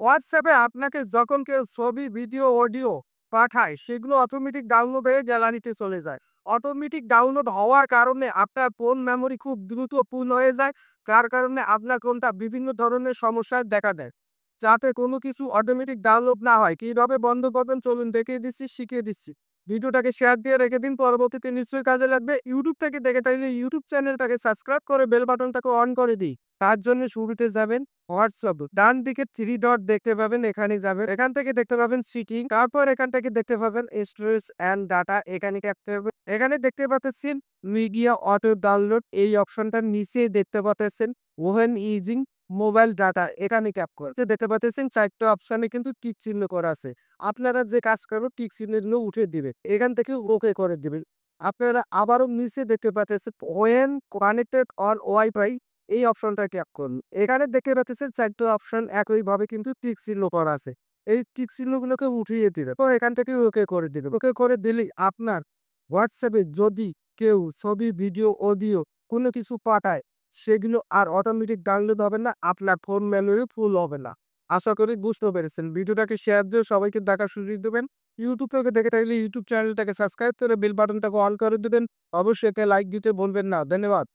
হোয়াটসঅ্যাপে আপনাকে যখন কেউ ছবি, ভিডিও, অডিও পাঠায় সেগুলো অটোমেটিক ডাউনলোড হয়ে গ্যালারিতে চলে যায়। অটোমেটিক ডাউনলোড হওয়ার কারণে আপনার ফোন মেমোরি খুব দ্রুত ফুল হয়ে যায়। যার কারণে আপনার ফোনটা বিভিন্ন ধরনের সমস্যায় দেখা দেয়। যাতে কোনো কিছু অটোমেটিক ডাউনলোড না হয়, কিভাবে বন্ধ করবেন চলুন দেখিয়ে দিচ্ছি, শিখিয়ে দিচ্ছি। ভিডিওটাকে শেয়ার দিয়ে রেখে দিন, পরবর্তীতে নিশ্চয়ই কাজে লাগবে। YouTube থেকে দেখে থাকলে YouTube চ্যানেলটাকে সাবস্ক্রাইব করে বেল বাটনটাকে অন করে দিই। তার জন্য শুরুতে যাবেন হোয়াটসঅ্যাপ, ডান দিকে 3 ডট দেখতে পাবেন, এখানে যাবেন। এখান থেকে দেখতে পাবেন সিটিং, তারপর এখান থেকে দেখতে পাবেন স্টোরেজ অ্যান্ড ডাটা, এখানে ক্যাপতে হবে। এখানে দেখতে পাচ্ছেন মিডিয়া অটো ডাউনলোড, এই অপশনটার নিচে দেখতে পাচ্ছেন ওহেন ইউজিং মোবাইল ডাটা, এখানে ক্যাপ করে দেখতে পাচ্ছেন 4টা অপশনে কিন্তু টিক চিহ্ন করা আছে। আপনারা যে কাজ করবেন টিক চিহ্নগুলো উঠে দিবেন, এখান থেকে ওকে করে দিবেন। আপনারা আবারও নিচে দেখতে পাচ্ছেন ওয়েন কানেক্টেড অন ওয়াইফাই, এই অপশনটা ক্লিক করুন। এখানে দেখতে পাচ্ছেন 4টা অপশন একইভাবে কিন্তু টিক চিহ্ন করা আছে। এই টিক চিহ্নগুলোকে উঠিয়ে দিবেন। তো এখান থেকে ওকে করে দিবেন। ওকে করে দিলেই আপনার হোয়াটসঅ্যাপে যদি কেউ ছবি, ভিডিও, অডিও কোনো কিছু পাঠায় সেগুলো আর অটোমেটিক ডাউনলোড হবে না, আপনার ফোন মেমোরি ফুল হবে না। আশা করি বুঝতে পেরেছেন। ভিডিওটাকে শেয়ার দিয়ে সবাইকে দেখার সুযোগ দিবেন। YouTube থেকে দেখে থাকলে YouTube চ্যানেলটাকে সাবস্ক্রাইব করে বেল বাটনটাকে অন করে দিবেন। অবশ্যই একটা লাইক দিতে ভুলবেন না। ধন্যবাদ।